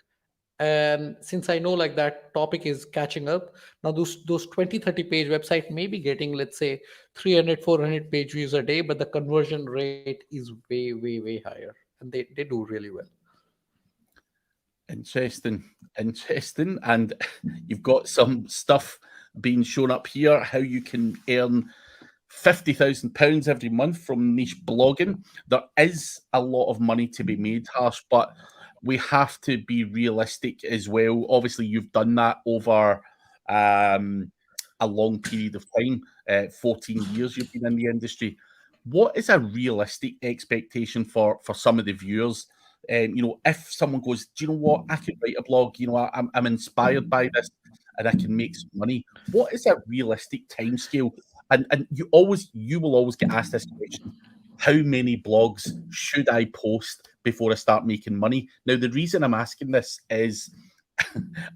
And since I know like that topic is catching up, now those 20-30 page website may be getting, let's say, 300-400 page views a day, but the conversion rate is way higher, and they do really well. Interesting, interesting. And you've got some stuff being shown up here how you can earn £50,000 every month from niche blogging. There is a lot of money to be made, Harsh, but we have to be realistic as well. Obviously, you've done that over um, a long period of time, 14 years you've been in the industry. What is a realistic expectation for some of the viewers? If someone goes, do you know what, I could write a blog, I'm inspired by this and I can make some money. What is a realistic timescale? And you will always get asked this question: how many blogs should I post before I start making money? Now, the reason I'm asking this is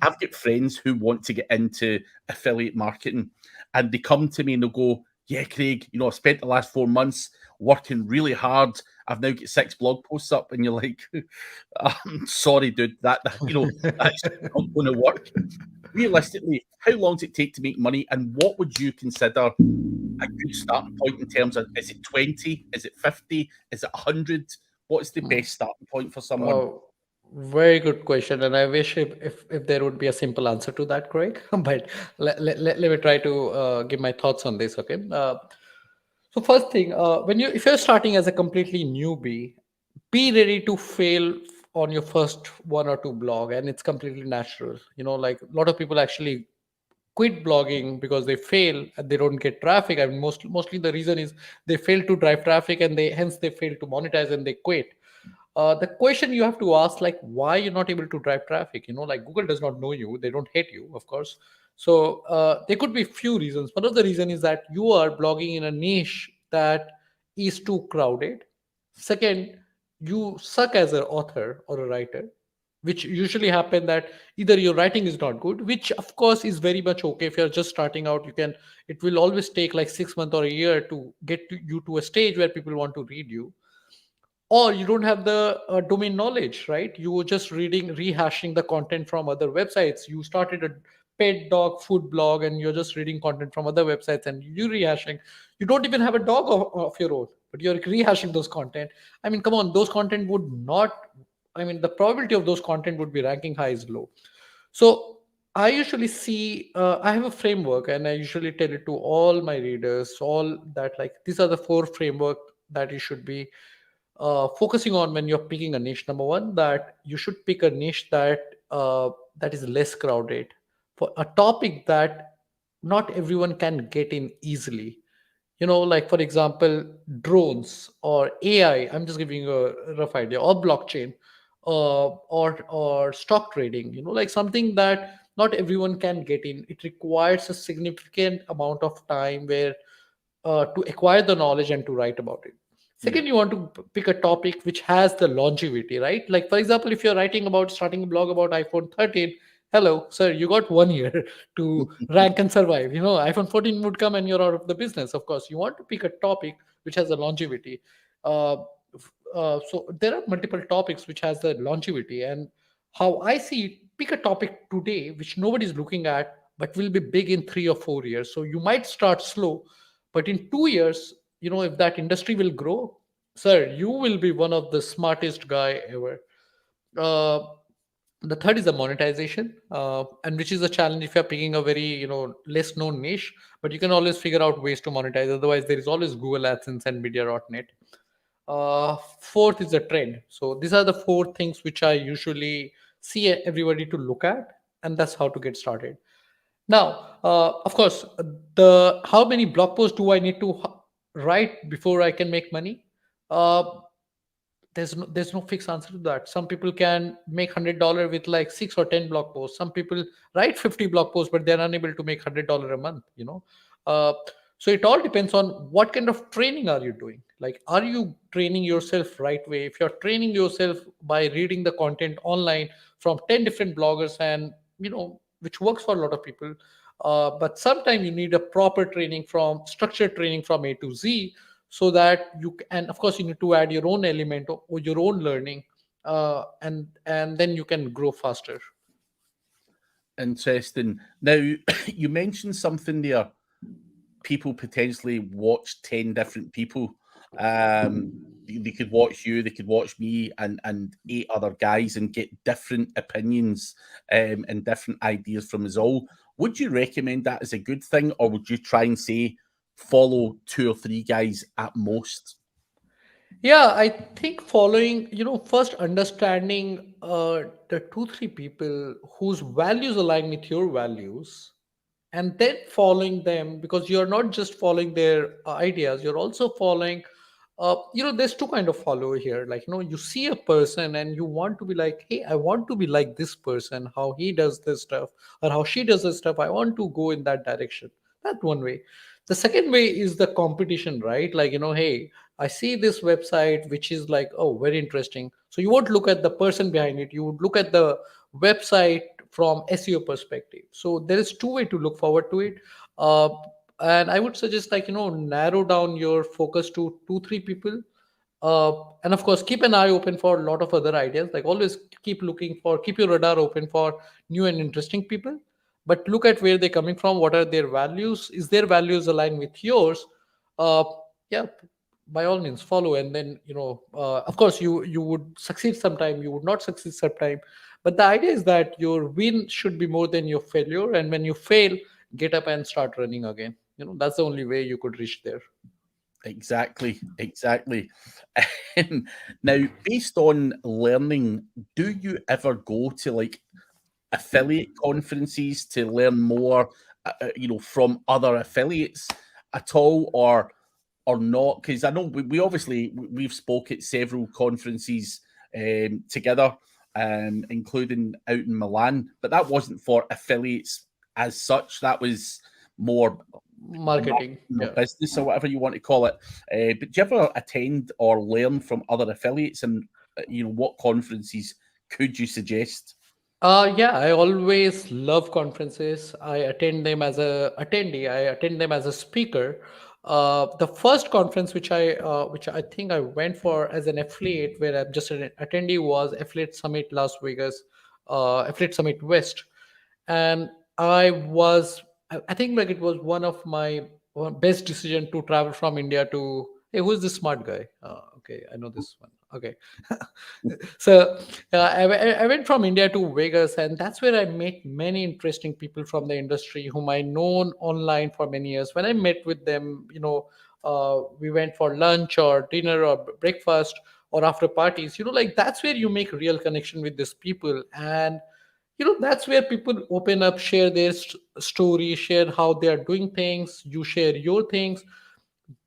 I've got friends who want to get into affiliate marketing, and they come to me and they'll go, "Yeah, Craig, I spent the last 4 months working really hard. I've now got 6 blog posts up," and you're like, "I'm sorry, dude, that's not going to work." Realistically, how long does it take to make money, and what would you consider a good starting point in terms of, is it 20? Is it 50? Is it 100? What's the best starting point for someone? Oh, very good question, and I wish if there would be a simple answer to that, Craig. But let me try to give my thoughts on this. Okay. So first thing, if you're starting as a completely newbie, be ready to fail on your first one or two blog, and it's completely natural. Like a lot of people actually quit blogging because they fail and they don't get traffic. I mean, mostly the reason is they fail to drive traffic, and they fail to monetize and they quit. The question you have to ask, like, why you're not able to drive traffic? Like, Google does not know you, they don't hate you, of course. So there could be few reasons. One of the reason is that you are blogging in a niche that is too crowded. Second, you suck as an author or a writer, which usually happen that either your writing is not good, which of course is very much okay. If you're just starting out, it will always take like 6 months or a year to get you to a stage where people want to read you. Or you don't have the domain knowledge, right? You were just rehashing the content from other websites. You started a pet dog food blog and you're just reading content from other websites and you rehashing. You don't even have a dog of your own, but you're rehashing those content. I mean, come on, those content would not, I mean, the probability of those content would be ranking high is low. So I usually see, I have a framework and I usually tell it to all my readers, all that, like, these are the four framework that you should be focusing on when you're picking a niche. Number one, that you should pick a niche that is less crowded, for a topic that not everyone can get in easily. Like for example, drones or AI. I'm just giving you a rough idea, or blockchain, or stock trading. Like something that not everyone can get in. It requires a significant amount of time where to acquire the knowledge and to write about it. Yeah. Second, you want to pick a topic which has the longevity, right? Like, for example, if you're writing about starting a blog about iPhone 13, hello, sir, you got 1 year to rank and survive. iPhone 14 would come and you're out of the business. Of course, you want to pick a topic which has a longevity. So there are multiple topics which has the longevity, and how I see it, pick a topic today which nobody's looking at but will be big in 3 or 4 years. So you might start slow, but in 2 years, if that industry will grow, sir, you will be one of the smartest guy ever. uh, the third is the monetization, and which is a challenge if you're picking a very less known niche, but you can always figure out ways to monetize. Otherwise, there is always Google AdSense and Media.net. Fourth is the trend. So these are the four things which I usually see everybody to look at, and that's how to get started. Now, of course, the how many blog posts do I need to write before I can make money? Uh, there's no fixed answer to that. Some people can make $100 with like 6 or 10 blog posts. Some people write 50 blog posts, but they're unable to make $100 a month. Uh, so it all depends on what kind of training are you doing. Like, are you training yourself right way? If you're training yourself by reading the content online from 10 different bloggers, and which works for a lot of people, but sometimes you need a proper training, from structured training from A to Z, so that and of course you need to add your own element or your own learning, and then you can grow faster. Interesting. Now, you mentioned something there. People potentially watch 10 different people. They could watch you, they could watch me, and 8 other guys and get different opinions and different ideas from us all. Would you recommend that as a good thing, or would you try and say follow 2 or 3 guys at most? Yeah, I think following, first understanding the two, three people whose values align with your values, and then following them, because you're not just following their ideas, you're also following. There's two kind of follower here. Like, you see a person and you want to be like, hey, I want to be like this person, how he does this stuff or how she does this stuff. I want to go in that direction. That's one way. The second way is the competition, right? Like, hey, I see this website which is like, oh, very interesting. So you won't look at the person behind it. You would look at the website from SEO perspective. So there is two way to look forward to it. Uh, and I would suggest, like, narrow down your focus to two, three people. And of course, keep an eye open for a lot of other ideas. Like, always keep your radar open for new and interesting people. But look at where they're coming from. What are their values? Is their values aligned with yours? Uh, yeah, by all means follow. And then, of course, you would succeed sometime, you would not succeed sometime. But the idea is that your win should be more than your failure. And when you fail, get up and start running again. That's the only way you could reach there. Exactly, exactly. Now, based on learning, do you ever go to like affiliate conferences to learn more, from other affiliates at all, or not? Because I know we obviously we've spoke at several conferences together, including out in Milan, but that wasn't for affiliates as such. That was more Marketing, marketing or yeah. business or whatever you want to call it. But do you ever attend or learn from other affiliates, and what conferences could you suggest? Yeah, I always love conferences. I attend them as a attendee. I attend them as a speaker. The first conference which I think I went for as an affiliate, where I'm just an attendee, was Affiliate Summit Las Vegas, Affiliate Summit West, and I think like it was one of my best decision to travel from India to. Hey, who's this smart guy? Okay, I know this one. Okay, so I went from India to Vegas, and that's where I met many interesting people from the industry whom I known online for many years. When I met with them, we went for lunch or dinner or breakfast or after parties. Like that's where you make real connection with these people, and that's where people open up, share their story, share how they are doing things. You share your things.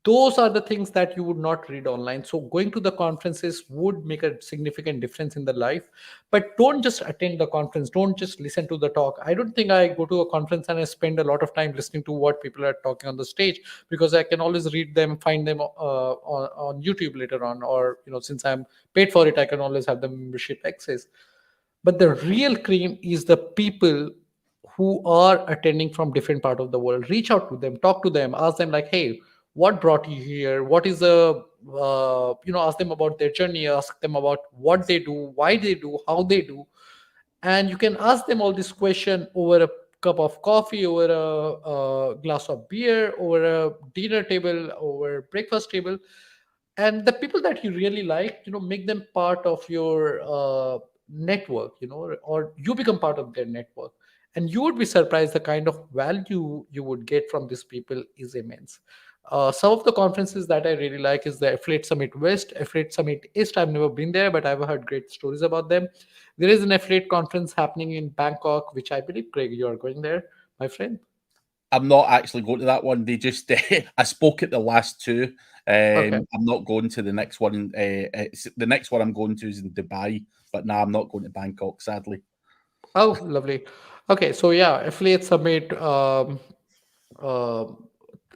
Those are the things that you would not read online. So going to the conferences would make a significant difference in the life. But don't just attend the conference, don't just listen to the talk. I don't think I go to a conference and I spend a lot of time listening to what people are talking on the stage, because I can always read them, find them on YouTube later on, or since I'm paid for it, I can always have the membership access. But the real cream is the people who are attending from different part of the world. Reach out to them, talk to them, ask them like, hey, what brought you here? What is the ask them about their journey, ask them about what they do, why they do, how they do. And you can ask them all this question over a cup of coffee, over a glass of beer, over a dinner table, over breakfast table. And the people that you really like, make them part of your network, or you become part of their network. And you would be surprised, the kind of value you would get from these people is immense. Some of the conferences that I really like is the Affiliate Summit West, Affiliate Summit East. I've never been there, but I've heard great stories about them. There is an affiliate conference happening in Bangkok, which I believe, Craig, you are going there, my friend. I'm not actually going to that one. They just I spoke at the last two. Okay. I'm not going to the next one. The next one I'm going to is in Dubai, but now I'm not going to Bangkok, sadly. Oh, lovely. Okay, so yeah, Affiliate Summit. Uh,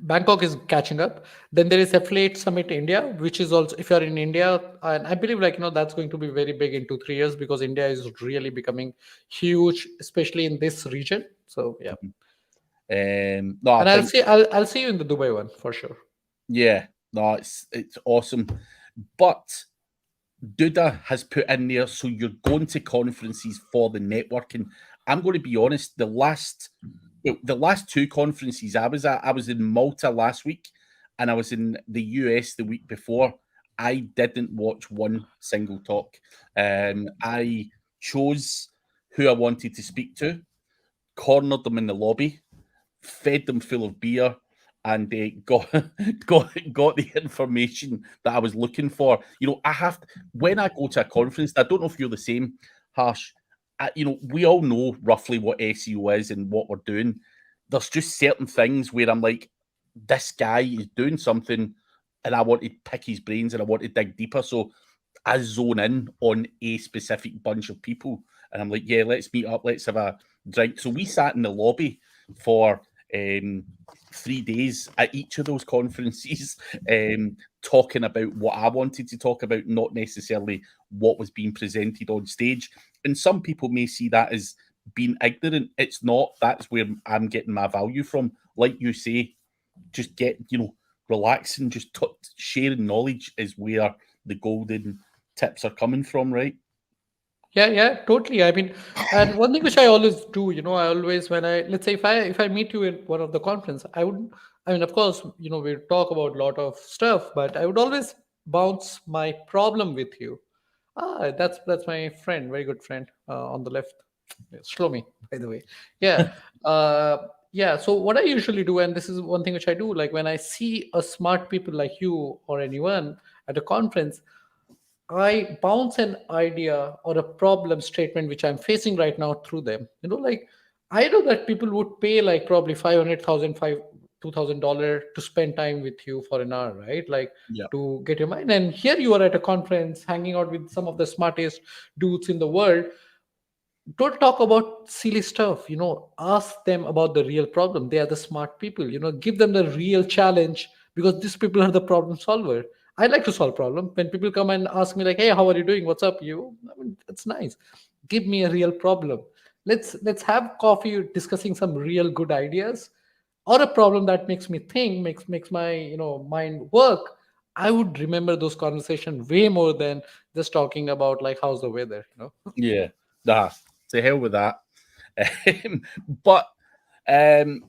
Bangkok is catching up. Then there is Affiliate Summit India, which is also, if you're in India, and I believe like that's going to be very big in 2 3 years, because India is really becoming huge, especially in this region. So yeah, No, I and I'll think see I'll see you in the Dubai one for sure. yeah, no, it's awesome, but Duda has put in there, so you're going to conferences for the networking. I'm going to be honest. The last two conferences I was at, I was in Malta last week, and I was in the US the week before. I didn't watch one single talk. I chose who I wanted to speak to, cornered them in the lobby, fed them full of beer, and got got the information that I was looking for. I have to, when I go to a conference. I don't know if you're the same, Harsh. We all know roughly what SEO is and what we're doing. There's just certain things where I'm like, this guy is doing something, and I want to pick his brains and I want to dig deeper. So I zone in on a specific bunch of people, and I'm like, yeah, let's meet up, let's have a drink. So we sat in the lobby for 3 days at each of those conferences, talking about what I wanted to talk about, not necessarily what was being presented on stage. And some people may see that as being ignorant. It's not. That's where I'm getting my value from. Like you say, just relaxing, just sharing knowledge is where the golden tips are coming from, right? Yeah, totally. I mean, and one thing which I always do, I always, when I, let's say, if I meet you in one of the conference, I mean, of course, we talk about a lot of stuff, but I would always bounce my problem with you. That's my friend, very good friend, on the left. Shlomi, by the way. Yeah. Yeah. So what I usually do, and this is one thing which I do, like when I see a smart people like you or anyone at a conference, I bounce an idea or a problem statement which I'm facing right now through them. Like I know that people would pay like probably 500,000, $2,000 to spend time with you for an hour, right? Like Yeah. to get your mind. And here you are at a conference, hanging out with some of the smartest dudes in the world. Don't talk about silly stuff. Ask them about the real problem. They are the smart people. Give them the real challenge, because these people are the problem solver. I like to solve problem. When people come and ask me like, hey, how are you doing, what's up, I mean, that's nice. Give me a real problem. Let's have coffee discussing some real good ideas, or a problem that makes me think, makes my mind work. I would remember those conversations way more than just talking about like how's the weather. Yeah. Nah, to hell with that. Um, but um,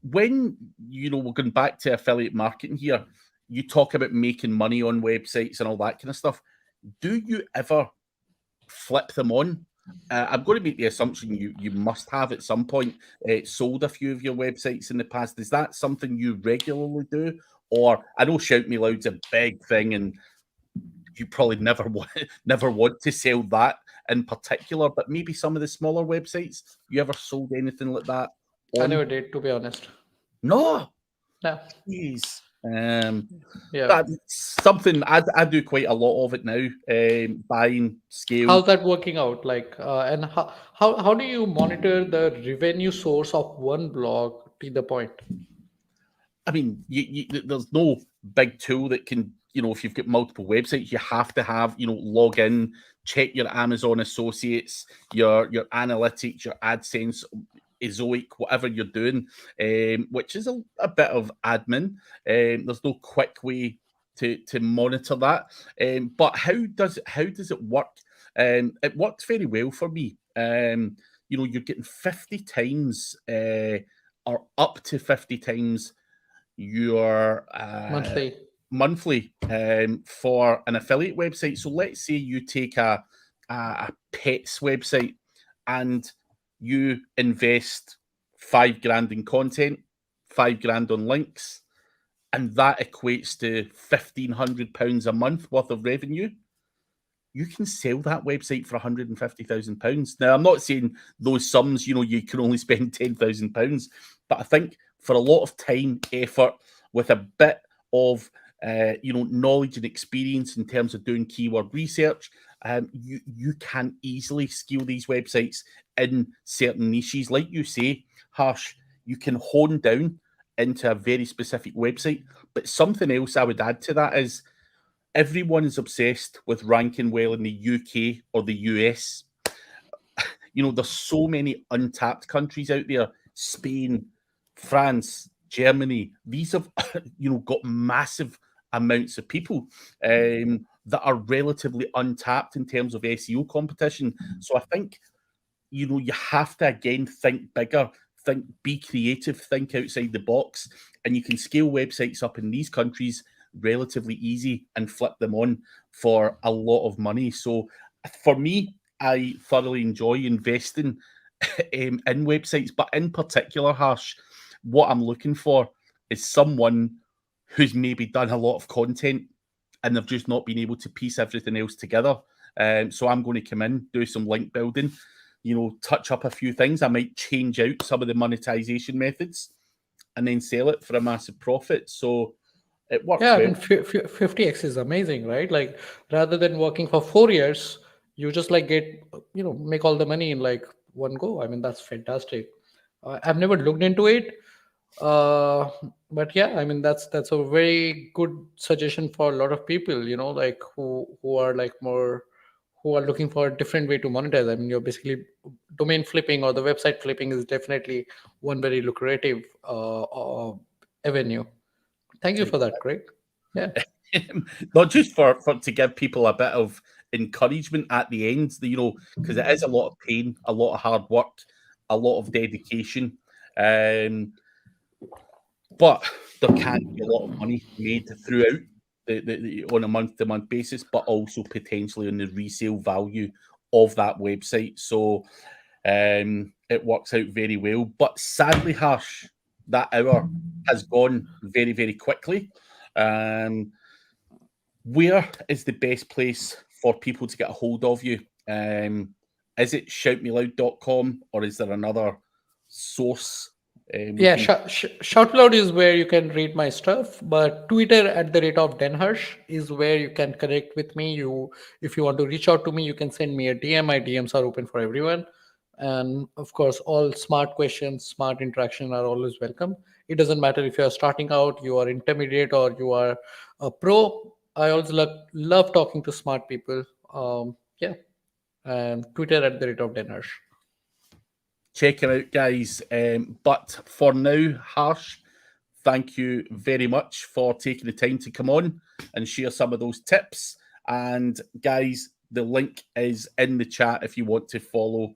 when we're going back to affiliate marketing here, you talk about making money on websites and all that kind of stuff. Do you ever flip them on? I'm going to make the assumption you must have at some point sold a few of your websites in the past. Is that something you regularly do? Or I know Shout Me Loud's a big thing, and you probably never want to sell that in particular, but maybe some of the smaller websites, you ever sold anything like that I on? never did, to be honest. No. Yeah. Jeez. Yeah. That's something I do quite a lot of it now. Buying scale. How's that working out? Like, and how do you monitor the revenue source of one blog to the point? I mean, there's no big tool that can, if you've got multiple websites, you have to have, log in, check your Amazon Associates, your analytics, your AdSense, Ezoic, whatever you're doing, which is a bit of admin. There's no quick way to monitor that. But how does it work? It works very well for me. You're getting 50 times or up to 50 times your Monthly. monthly for an affiliate website. So let's say you take a pets website and you invest £5,000 in content, £5,000 on links, and that equates to £1,500 a month worth of revenue. You can sell that website for £150,000. Now, I'm not saying those sums, you can only spend £10,000, but I think for a lot of time, effort, with a bit of knowledge and experience in terms of doing keyword research, you can easily scale these websites in certain niches. Like you say, Harsh, you can hone down into a very specific website. But something else I would add to that is everyone is obsessed with ranking well in the UK or the US. There's so many untapped countries out there: Spain, France, Germany. These have, got massive amounts of people that are relatively untapped in terms of SEO competition. So I think you have to again think bigger, be creative, think outside the box, and you can scale websites up in these countries relatively easy and flip them on for a lot of money. So for me, I thoroughly enjoy investing in websites, but in particular, Harsh, what I'm looking for is someone who's maybe done a lot of content and they've just not been able to piece everything else together. So I'm going to come in, do some link building, touch up a few things. I might change out some of the monetization methods and then sell it for a massive profit. So it works Yeah, I well. mean, 50x is amazing, right? Like, rather than working for 4 years, you just like get, make all the money in like one go. I mean, that's fantastic. I've never looked into it, uh, but yeah, I mean, that's a very good suggestion for a lot of people, like who are like more, who are looking for a different way to monetize. I mean, you're basically domain flipping or the website flipping is definitely one very lucrative avenue. Thank you for that, Craig. Yeah. Not just for to give people a bit of encouragement at the end, because it is a lot of pain, a lot of hard work, a lot of dedication. But there can be a lot of money made throughout on a month-to-month basis, but also potentially on the resale value of that website. So it works out very well. But sadly, Harsh, that hour has gone very, very quickly. Where is the best place for people to get a hold of you? Is it shoutmeloud.com or is there another source we Yeah, can? Shoutloud is where you can read my stuff, but Twitter at the rate of Denharsh is where you can connect with me. If you want to reach out to me, you can send me a DM. My DMs are open for everyone, and of course, all smart questions, smart interaction are always welcome. It doesn't matter if you are starting out, you are intermediate, or you are a pro. I always love talking to smart people. Yeah, and Twitter at the rate of Denharsh. Check it out, guys. But for now, Harsh, thank you very much for taking the time to come on and share some of those tips. And guys, the link is in the chat if you want to follow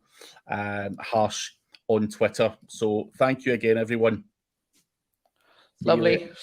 Harsh on Twitter. So thank you again, everyone. See you later. Lovely.